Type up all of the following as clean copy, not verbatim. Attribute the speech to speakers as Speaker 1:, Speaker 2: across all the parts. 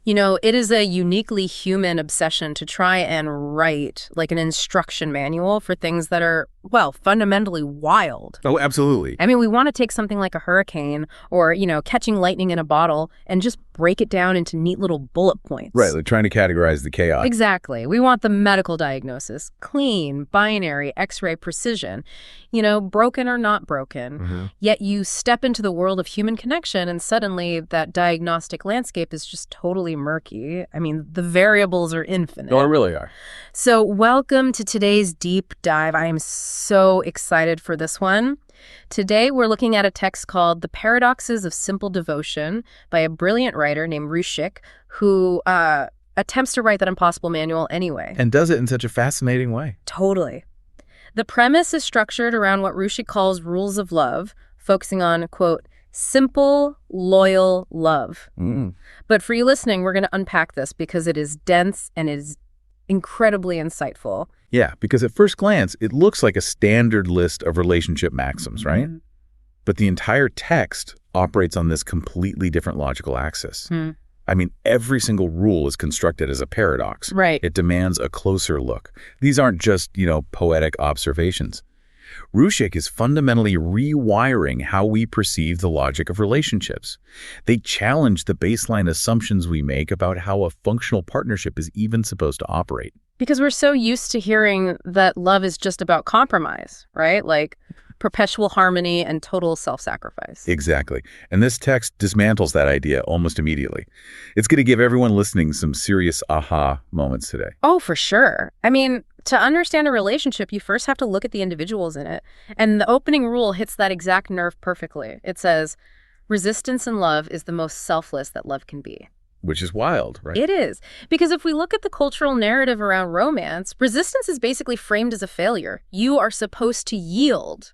Speaker 1: You know, it is a uniquely human obsession to try and write like an instruction manual for things that are, well, fundamentally wild.
Speaker 2: Oh, absolutely.
Speaker 1: I mean, we want to take something like a hurricane or, catching lightning in a bottle and just break it down into neat little bullet points.
Speaker 2: Right, like trying to categorize the chaos.
Speaker 1: Exactly. We want the medical diagnosis, clean, binary, X-ray precision, broken or not broken. Yet you step into the world of human connection and suddenly that diagnostic landscape is just totally murky. I mean, the variables are infinite.
Speaker 2: Oh, they really are.
Speaker 1: So welcome to today's deep dive. I am so excited for this one. Today, we're looking at a text called The Paradoxes of Simple Devotion by a brilliant writer named Rushik, who attempts to write that impossible manual anyway.
Speaker 2: And does it in such a fascinating way.
Speaker 1: Totally. The premise is structured around what Rushik calls rules of love, focusing on, quote, simple, loyal love. But for you listening, we're going to unpack this because it is dense and it is incredibly insightful.
Speaker 2: Yeah, because at first glance, it looks like a standard list of relationship maxims, right? But the entire text operates on this completely different logical axis. I mean, every single rule is constructed as a paradox.
Speaker 1: Right.
Speaker 2: It demands a closer look. These aren't just, poetic observations. Rushik is fundamentally rewiring how we perceive the logic of relationships. They challenge the baseline assumptions we make about how a functional partnership is even supposed to operate.
Speaker 1: Because we're so used to hearing that love is just about compromise, right? Like perpetual harmony and total self-sacrifice.
Speaker 2: Exactly. And this text dismantles that idea almost immediately. It's going to give everyone listening some serious aha moments today.
Speaker 1: Oh, for sure. I mean, to understand a relationship, you first have to look at the individuals in it. And the opening rule hits that exact nerve perfectly. It says, resistance in love is the most selfless that love can be.
Speaker 2: Which is wild, right?
Speaker 1: It is. Because if we look at the cultural narrative around romance, resistance is basically framed as a failure. You are supposed to yield.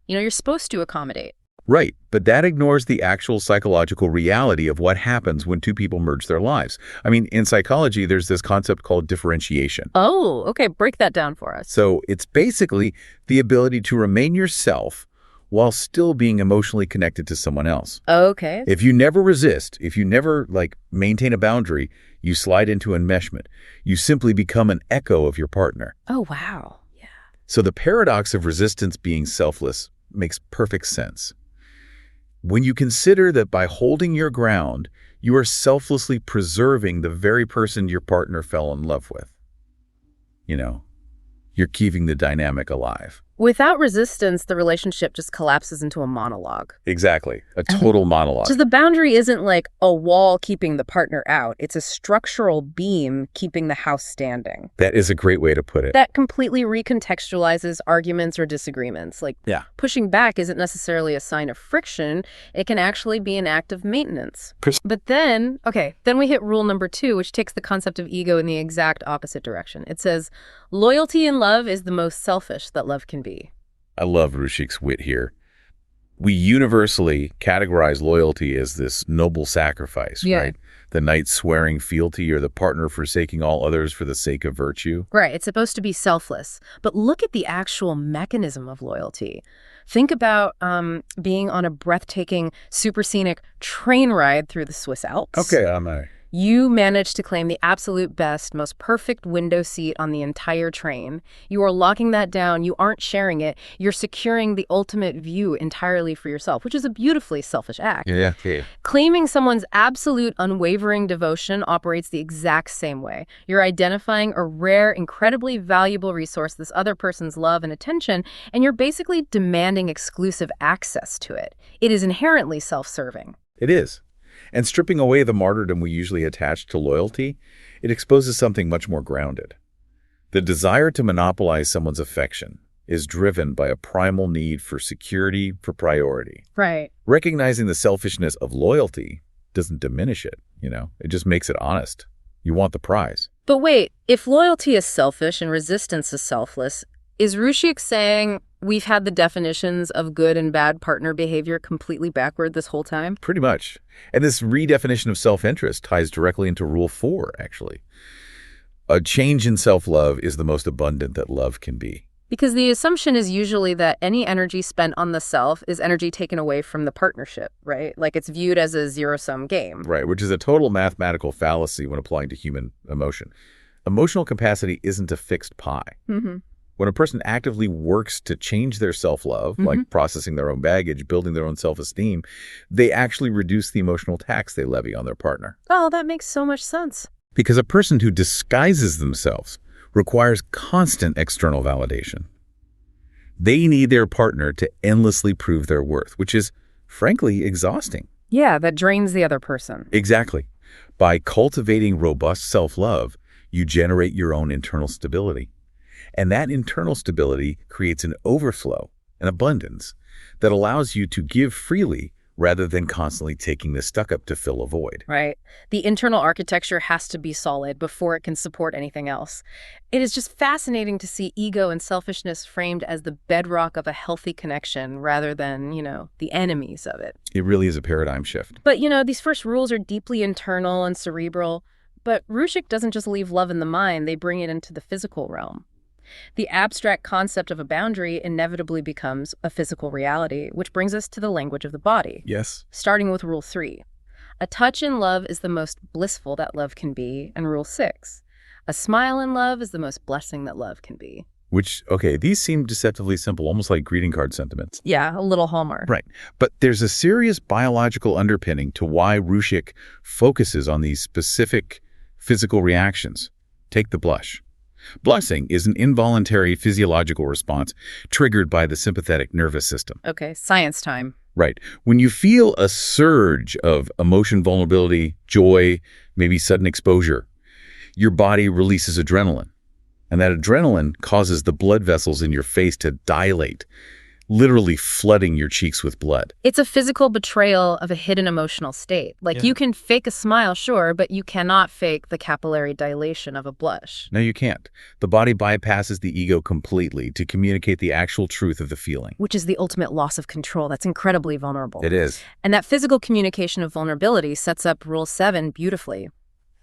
Speaker 1: You're supposed to accommodate.
Speaker 2: Right, but that ignores the actual psychological reality of what happens when two people merge their lives. I mean, in psychology, there's this concept called differentiation.
Speaker 1: Oh, okay. Break that down for us.
Speaker 2: So it's basically the ability to remain yourself while still being emotionally connected to someone else.
Speaker 1: Okay.
Speaker 2: If you never resist, if you never, maintain a boundary, you slide into enmeshment. You simply become an echo of your partner.
Speaker 1: Oh, wow. Yeah.
Speaker 2: So the paradox of resistance being selfless makes perfect sense. When you consider that by holding your ground, you are selflessly preserving the very person your partner fell in love with. You're keeping the dynamic alive.
Speaker 1: Without resistance, the relationship just collapses into a monologue.
Speaker 2: Exactly. A total monologue.
Speaker 1: So the boundary isn't like a wall keeping the partner out. It's a structural beam keeping the house standing.
Speaker 2: That is a great way to put it.
Speaker 1: That completely recontextualizes arguments or disagreements.
Speaker 2: Yeah.
Speaker 1: Pushing back isn't necessarily a sign of friction. It can actually be an act of maintenance. But then we hit rule number 2, which takes the concept of ego in the exact opposite direction. It says, loyalty in love is the most selfish that love can be.
Speaker 2: I love Rushik's wit here. We universally categorize loyalty as this noble sacrifice, right? The knight swearing fealty or the partner forsaking all others for the sake of virtue.
Speaker 1: Right. It's supposed to be selfless. But look at the actual mechanism of loyalty. Think about being on a breathtaking, super scenic train ride through the Swiss Alps.
Speaker 2: Okay, I'm
Speaker 1: You managed to claim the absolute best, most perfect window seat on the entire train. You are locking that down. You aren't sharing it. You're securing the ultimate view entirely for yourself, which is a beautifully selfish act.
Speaker 2: Yeah.
Speaker 1: Claiming someone's absolute unwavering devotion operates the exact same way. You're identifying a rare, incredibly valuable resource, this other person's love and attention, and you're basically demanding exclusive access to it. It is inherently self-serving.
Speaker 2: It is. And stripping away the martyrdom we usually attach to loyalty, it exposes something much more grounded. The desire to monopolize someone's affection is driven by a primal need for security, for priority.
Speaker 1: Right.
Speaker 2: Recognizing the selfishness of loyalty doesn't diminish it, It just makes it honest. You want the prize.
Speaker 1: But wait, if loyalty is selfish and resistance is selfless, is Rushik saying we've had the definitions of good and bad partner behavior completely backward this whole time?
Speaker 2: Pretty much. And this redefinition of self-interest ties directly into Rule 4, actually. A change in self-love is the most abundant that love can be.
Speaker 1: Because the assumption is usually that any energy spent on the self is energy taken away from the partnership, right? Like it's viewed as a zero-sum game.
Speaker 2: Right, which is a total mathematical fallacy when applying to human emotion. Emotional capacity isn't a fixed pie.
Speaker 1: Mm-hmm.
Speaker 2: When a person actively works to change their self-love, like processing their own baggage, building their own self-esteem, they actually reduce the emotional tax they levy on their partner.
Speaker 1: Oh, that makes so much sense.
Speaker 2: Because a person who disguises themselves requires constant external validation. They need their partner to endlessly prove their worth, which is, frankly, exhausting.
Speaker 1: Yeah, that drains the other person.
Speaker 2: Exactly. By cultivating robust self-love, you generate your own internal stability. And that internal stability creates an overflow, an abundance, that allows you to give freely rather than constantly taking the stuck up to fill a void.
Speaker 1: Right. The internal architecture has to be solid before it can support anything else. It is just fascinating to see ego and selfishness framed as the bedrock of a healthy connection rather than, the enemies of it.
Speaker 2: It really is a paradigm shift.
Speaker 1: But, these first rules are deeply internal and cerebral. But Rushik doesn't just leave love in the mind, they bring it into the physical realm. The abstract concept of a boundary inevitably becomes a physical reality, which brings us to the language of the body.
Speaker 2: Yes.
Speaker 1: Starting with Rule 3. A touch in love is the most blissful that love can be, and Rule 6. A smile in love is the most blessing that love can be.
Speaker 2: Which, okay, these seem deceptively simple, almost like greeting card sentiments.
Speaker 1: Yeah, a little Hallmark.
Speaker 2: Right. But there's a serious biological underpinning to why Rushik focuses on these specific physical reactions. Take the blush. Blushing is an involuntary physiological response triggered by the sympathetic nervous system.
Speaker 1: Okay, science time.
Speaker 2: Right. When you feel a surge of emotion, vulnerability, joy, maybe sudden exposure, your body releases adrenaline. And that adrenaline causes the blood vessels in your face to dilate, literally flooding your cheeks with blood.
Speaker 1: It's a physical betrayal of a hidden emotional state. You can fake a smile, sure, but you cannot fake the capillary dilation of a blush.
Speaker 2: No, you can't. The body bypasses the ego completely to communicate the actual truth of the feeling.
Speaker 1: Which is the ultimate loss of control. That's incredibly vulnerable.
Speaker 2: It is.
Speaker 1: And that physical communication of vulnerability sets up Rule 7 beautifully.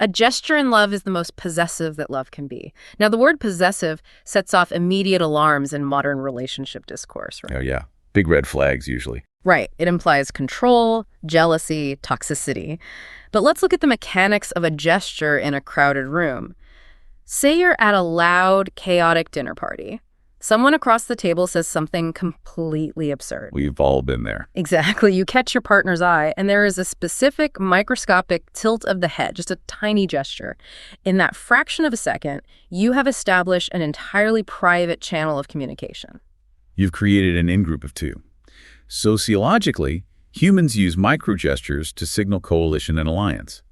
Speaker 1: A gesture in love is the most possessive that love can be. Now, the word possessive sets off immediate alarms in modern relationship discourse, right?
Speaker 2: Oh, yeah. Big red flags, usually.
Speaker 1: Right. It implies control, jealousy, toxicity. But let's look at the mechanics of a gesture in a crowded room. Say you're at a loud, chaotic dinner party. Someone across the table says something completely absurd.
Speaker 2: We've all been there.
Speaker 1: Exactly. You catch your partner's eye, and there is a specific microscopic tilt of the head, just a tiny gesture. In that fraction of a second, you have established an entirely private channel of communication.
Speaker 2: You've created an in-group of two. Sociologically, humans use microgestures to signal coalition and alliance.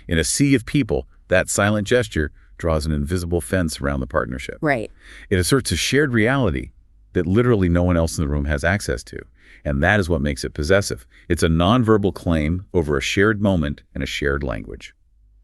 Speaker 2: In a sea of people, that silent gesture draws an invisible fence around the partnership.
Speaker 1: Right.
Speaker 2: It asserts a shared reality that literally no one else in the room has access to. And that is what makes it possessive. It's a nonverbal claim over a shared moment and a shared language.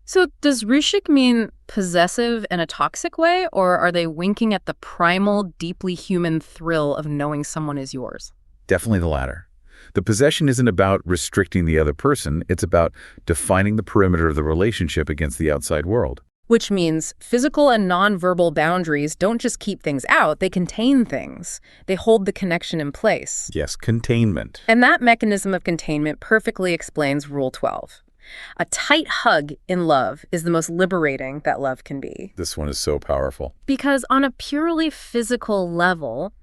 Speaker 1: So does Rushik mean possessive in a toxic way, or are they winking at the primal, deeply human thrill of knowing someone is yours?
Speaker 2: Definitely the latter. The possession isn't about restricting the other person. It's about defining the perimeter of the relationship against the outside world.
Speaker 1: Which means physical and nonverbal boundaries don't just keep things out, they contain things. They hold the connection in place.
Speaker 2: Yes, containment.
Speaker 1: And that mechanism of containment perfectly explains Rule 12. A tight hug in love is the most liberating that love can be.
Speaker 2: This one is so powerful.
Speaker 1: Because on a purely physical level,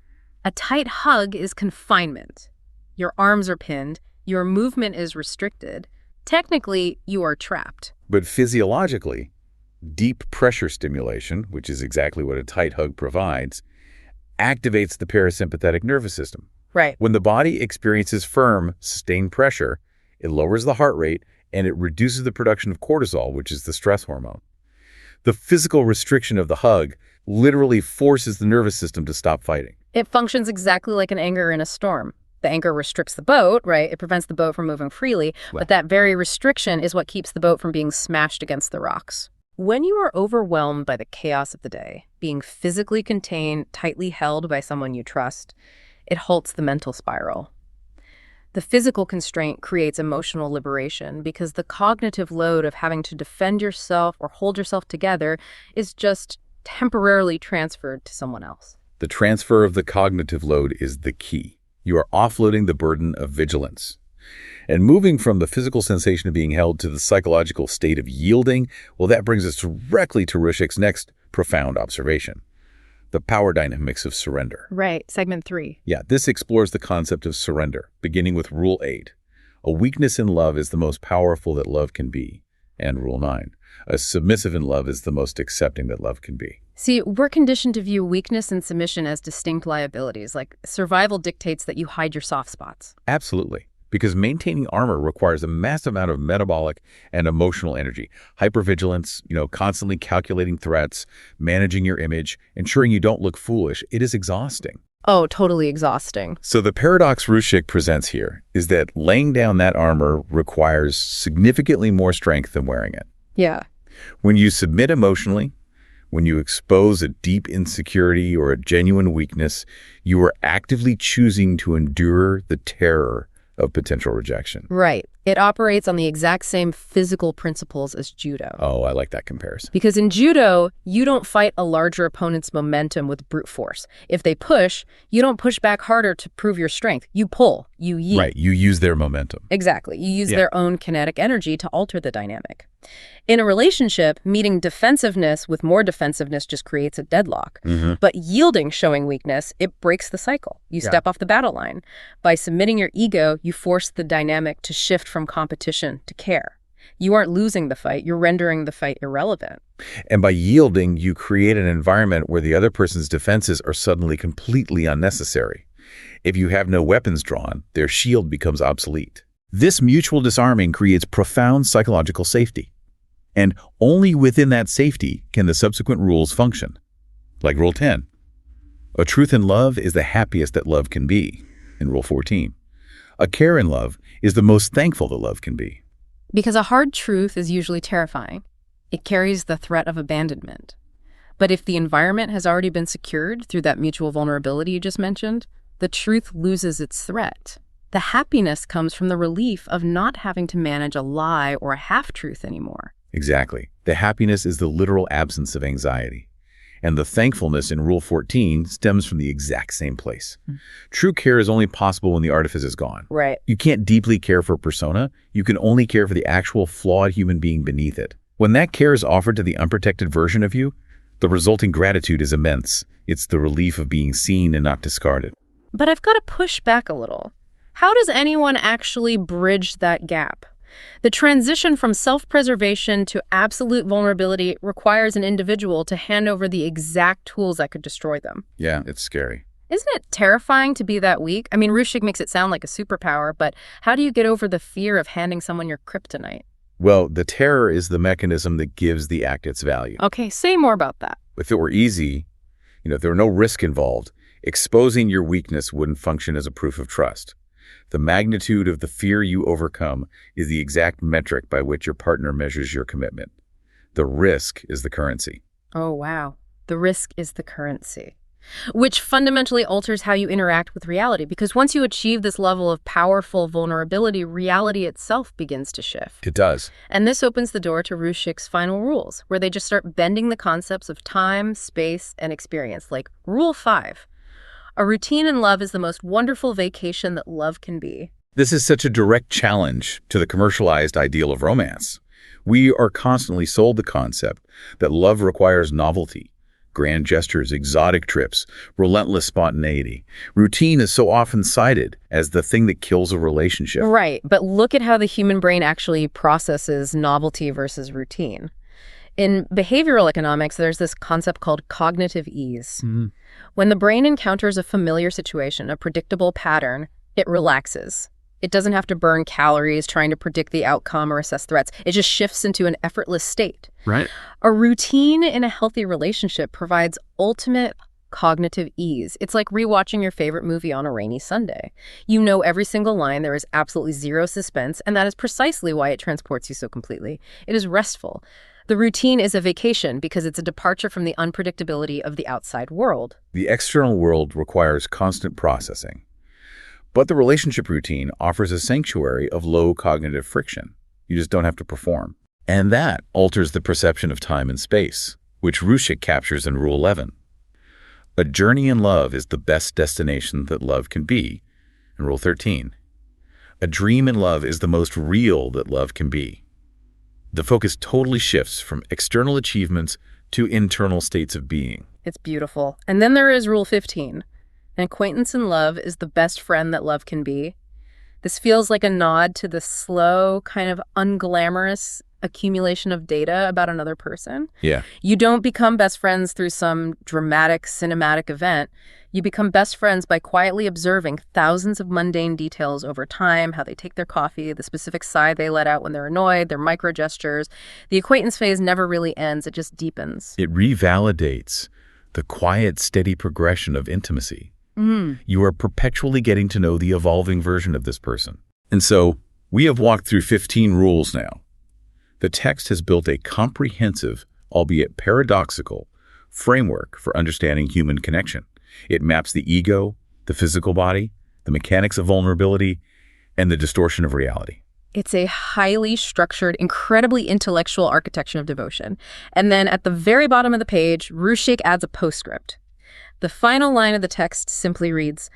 Speaker 1: a tight hug is confinement. Your arms are pinned, your movement is restricted. Technically, you are trapped.
Speaker 2: But physiologically, deep pressure stimulation, which is exactly what a tight hug provides, activates the parasympathetic nervous system.
Speaker 1: Right.
Speaker 2: When the body experiences firm, sustained pressure, it lowers the heart rate and it reduces the production of cortisol, which is the stress hormone. The physical restriction of the hug literally forces the nervous system to stop fighting.
Speaker 1: It functions exactly like an anchor in a storm. The anchor restricts the boat, right? It prevents the boat from moving freely, but that very restriction is what keeps the boat from being smashed against the rocks. When you are overwhelmed by the chaos of the day, being physically contained, tightly held by someone you trust, it halts the mental spiral. The physical constraint creates emotional liberation because the cognitive load of having to defend yourself or hold yourself together is just temporarily transferred to someone else.
Speaker 2: The transfer of the cognitive load is the key. You are offloading the burden of vigilance. And moving from the physical sensation of being held to the psychological state of yielding, well, that brings us directly to Rushik's next profound observation, the power dynamics of surrender.
Speaker 1: Right, segment 3.
Speaker 2: Yeah, this explores the concept of surrender, beginning with Rule 8. A weakness in love is the most powerful that love can be. And Rule 9. A submissive in love is the most accepting that love can be.
Speaker 1: See, we're conditioned to view weakness and submission as distinct liabilities, like survival dictates that you hide your soft spots.
Speaker 2: Absolutely. Because maintaining armor requires a massive amount of metabolic and emotional energy. Hypervigilance, constantly calculating threats, managing your image, ensuring you don't look foolish. It is exhausting.
Speaker 1: Oh, totally exhausting.
Speaker 2: So the paradox Rushik presents here is that laying down that armor requires significantly more strength than wearing it.
Speaker 1: Yeah.
Speaker 2: When you submit emotionally, when you expose a deep insecurity or a genuine weakness, you are actively choosing to endure the terror of potential rejection.
Speaker 1: Right. It operates on the exact same physical principles as judo.
Speaker 2: Oh, I like that comparison.
Speaker 1: Because in judo, you don't fight a larger opponent's momentum with brute force. If they push, you don't push back harder to prove your strength. You pull, you yeet.
Speaker 2: Right, you use their momentum.
Speaker 1: Exactly. You use their own kinetic energy to alter the dynamic. In a relationship, meeting defensiveness with more defensiveness just creates a deadlock. But yielding, showing weakness, it breaks the cycle. You step off the battle line. By submitting your ego, you force the dynamic to shift from competition to care. You aren't losing the fight, you're rendering the fight irrelevant.
Speaker 2: And by yielding, you create an environment where the other person's defenses are suddenly completely unnecessary. If you have no weapons drawn, their shield becomes obsolete. This mutual disarming creates profound psychological safety. And only within that safety can the subsequent rules function. Like Rule 10. A truth in love is the happiest that love can be. In Rule 14. A care in love is the most thankful that love can be.
Speaker 1: Because a hard truth is usually terrifying. It carries the threat of abandonment. But if the environment has already been secured through that mutual vulnerability you just mentioned, the truth loses its threat. The happiness comes from the relief of not having to manage a lie or a half-truth anymore.
Speaker 2: Exactly. The happiness is the literal absence of anxiety. And the thankfulness in Rule 14 stems from the exact same place. True care is only possible when the artifice is gone.
Speaker 1: Right.
Speaker 2: You can't deeply care for a persona. You can only care for the actual flawed human being beneath it. When that care is offered to the unprotected version of you, the resulting gratitude is immense. It's the relief of being seen and not discarded.
Speaker 1: But I've got to push back a little. How does anyone actually bridge that gap? The transition from self-preservation to absolute vulnerability requires an individual to hand over the exact tools that could destroy them.
Speaker 2: Yeah, it's scary.
Speaker 1: Isn't it terrifying to be that weak? I mean, Rushik makes it sound like a superpower, but how do you get over the fear of handing someone your kryptonite?
Speaker 2: Well, the terror is the mechanism that gives the act its value.
Speaker 1: Okay, say more about that.
Speaker 2: If it were easy, if there were no risk involved, exposing your weakness wouldn't function as a proof of trust. The magnitude of the fear you overcome is the exact metric by which your partner measures your commitment. The risk is the currency.
Speaker 1: Oh, wow. The risk is the currency. Which fundamentally alters how you interact with reality, because once you achieve this level of powerful vulnerability, reality itself begins to shift.
Speaker 2: It does.
Speaker 1: And this opens the door to Rushik's final rules, where they just start bending the concepts of time, space, and experience, like Rule 5. A routine in love is the most wonderful vacation that love can be.
Speaker 2: This is such a direct challenge to the commercialized ideal of romance. We are constantly sold the concept that love requires novelty, grand gestures, exotic trips, relentless spontaneity. Routine is so often cited as the thing that kills a relationship.
Speaker 1: Right, but look at how the human brain actually processes novelty versus routine. In behavioral economics, there's this concept called cognitive ease. When the brain encounters a familiar situation, a predictable pattern, it relaxes. It doesn't have to burn calories trying to predict the outcome or assess threats. It just shifts into an effortless state.
Speaker 2: Right.
Speaker 1: A routine in a healthy relationship provides ultimate cognitive ease. It's like rewatching your favorite movie on a rainy Sunday. You know every single line, there is absolutely zero suspense, and that is precisely why it transports you so completely. It is restful. The routine is a vacation because it's a departure from the unpredictability of the outside world.
Speaker 2: The external world requires constant processing. But the relationship routine offers a sanctuary of low cognitive friction. You just don't have to perform. And that alters the perception of time and space, which Rushik captures in Rule 11. A journey in love is the best destination that love can be. And Rule 13. A dream in love is the most real that love can be. The focus totally shifts from external achievements to internal states of being.
Speaker 1: It's beautiful. And then there is Rule 15. An acquaintance in love is the best friend that love can be. This feels like a nod to the slow, kind of unglamorous accumulation of data about another person.
Speaker 2: Yeah.
Speaker 1: You don't become best friends through some dramatic, cinematic event. You become best friends by quietly observing thousands of mundane details over time, how they take their coffee, the specific sigh they let out when they're annoyed, their micro gestures. The acquaintance phase never really ends. It just deepens.
Speaker 2: It revalidates the quiet, steady progression of intimacy. You are perpetually getting to know the evolving version of this person. And so, we have walked through 15 rules now. The text has built a comprehensive, albeit paradoxical, framework for understanding human connection. It maps the ego, the physical body, the mechanics of vulnerability, and the distortion of reality.
Speaker 1: It's a highly structured, incredibly intellectual architecture of devotion. And then at the very bottom of the page, Ruchik adds a postscript. The final line of the text simply reads,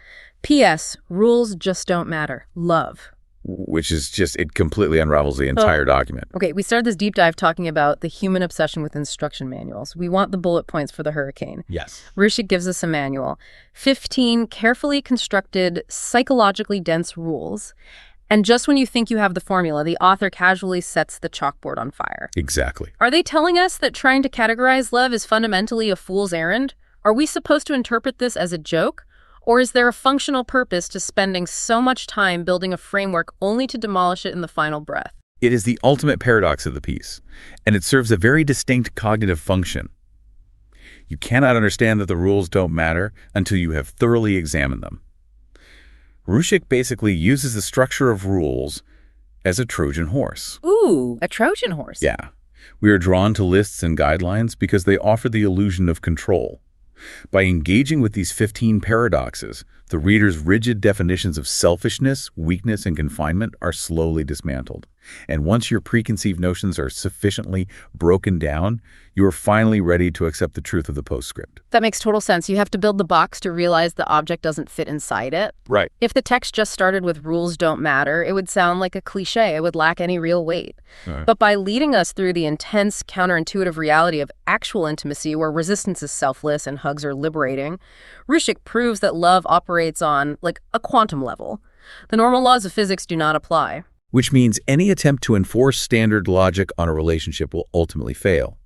Speaker 1: P.S. Rules just don't matter. Love.
Speaker 2: Which is just, it completely unravels the entire document.
Speaker 1: Okay, we started this deep dive talking about the human obsession with instruction manuals. We want the bullet points for the hurricane.
Speaker 2: Yes.
Speaker 1: Ruchik gives us a manual. 15 carefully constructed, psychologically dense rules. And just when you think you have the formula, the author casually sets the chalkboard on fire.
Speaker 2: Exactly.
Speaker 1: Are they telling us that trying to categorize love is fundamentally a fool's errand? Are we supposed to interpret this as a joke? Or is there a functional purpose to spending so much time building a framework only to demolish it in the final breath?
Speaker 2: It is the ultimate paradox of the piece, and it serves a very distinct cognitive function. You cannot understand that the rules don't matter until you have thoroughly examined them. Ruchik basically uses the structure of rules as a Trojan horse.
Speaker 1: Ooh, a Trojan horse.
Speaker 2: Yeah. We are drawn to lists and guidelines because they offer the illusion of control. By engaging with these 15 paradoxes, the reader's rigid definitions of selfishness, weakness, and confinement are slowly dismantled. And once your preconceived notions are sufficiently broken down, you are finally ready to accept the truth of the postscript.
Speaker 1: That makes total sense. You have to build the box to realize the object doesn't fit inside it.
Speaker 2: Right.
Speaker 1: If the text just started with rules don't matter, it would sound like a cliche. It would lack any real weight. But by leading us through the intense, counterintuitive reality of actual intimacy where resistance is selfless and hugs are liberating, Ruchik proves that love operates on, like, a quantum level. The normal laws of physics do not apply.
Speaker 2: Which means any attempt to enforce standard logic on a relationship will ultimately fail.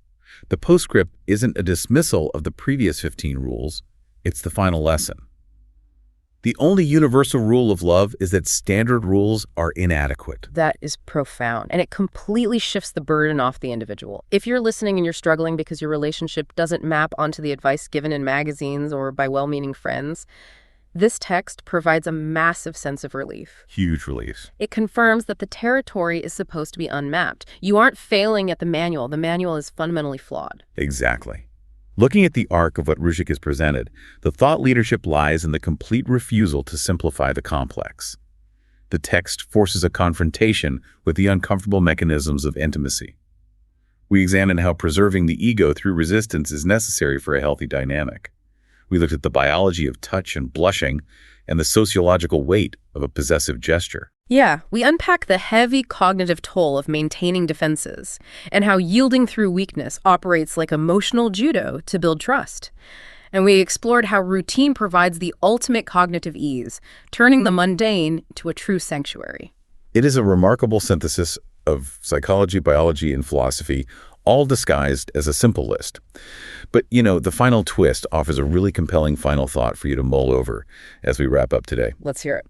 Speaker 2: The postscript isn't a dismissal of the previous 15 rules, it's the final lesson. The only universal rule of love is that standard rules are inadequate.
Speaker 1: That is profound, and it completely shifts the burden off the individual. If you're listening and you're struggling because your relationship doesn't map onto the advice given in magazines or by well-meaning friends, this text provides a massive sense of relief.
Speaker 2: Huge relief.
Speaker 1: It confirms that the territory is supposed to be unmapped. You aren't failing at the manual. The manual is fundamentally flawed.
Speaker 2: Exactly. Looking at the arc of what Ruchik has presented, the thought leadership lies in the complete refusal to simplify the complex. The text forces a confrontation with the uncomfortable mechanisms of intimacy. We examine how preserving the ego through resistance is necessary for a healthy dynamic. We looked at the biology of touch and blushing and the sociological weight of a possessive gesture.
Speaker 1: Yeah, we unpack the heavy cognitive toll of maintaining defenses and how yielding through weakness operates like emotional judo to build trust. And we explored how routine provides the ultimate cognitive ease, turning the mundane to a true sanctuary.
Speaker 2: It is a remarkable synthesis of psychology, biology, and philosophy, all disguised as a simple list. But, the final twist offers a really compelling final thought for you to mull over as we wrap up today.
Speaker 1: Let's hear it.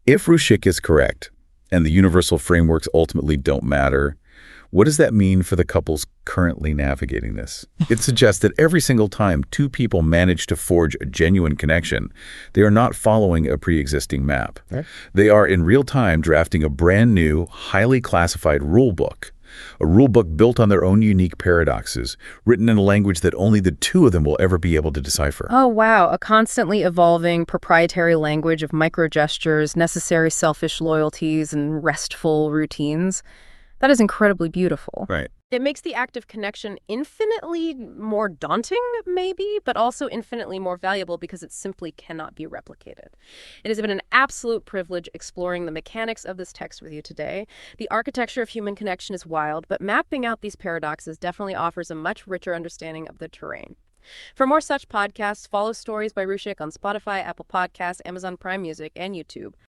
Speaker 2: If Ruchik is correct, and the universal frameworks ultimately don't matter, what does that mean for the couples currently navigating this? It suggests that every single time two people manage to forge a genuine connection, they are not following a pre-existing map. Right. They are in real time drafting a brand new, highly classified rule book. A rule book built on their own unique paradoxes, written in a language that only the two of them will ever be able to decipher.
Speaker 1: Oh, wow. A constantly evolving proprietary language of microgestures, necessary selfish loyalties, and restful routines. That is incredibly beautiful.
Speaker 2: Right.
Speaker 1: It makes the act of connection infinitely more daunting, maybe, but also infinitely more valuable because it simply cannot be replicated. It has been an absolute privilege exploring the mechanics of this text with you today. The architecture of human connection is wild, but mapping out these paradoxes definitely offers a much richer understanding of the terrain. For more such podcasts, follow Stories by Rushik on Spotify, Apple Podcasts, Amazon Prime Music, and YouTube.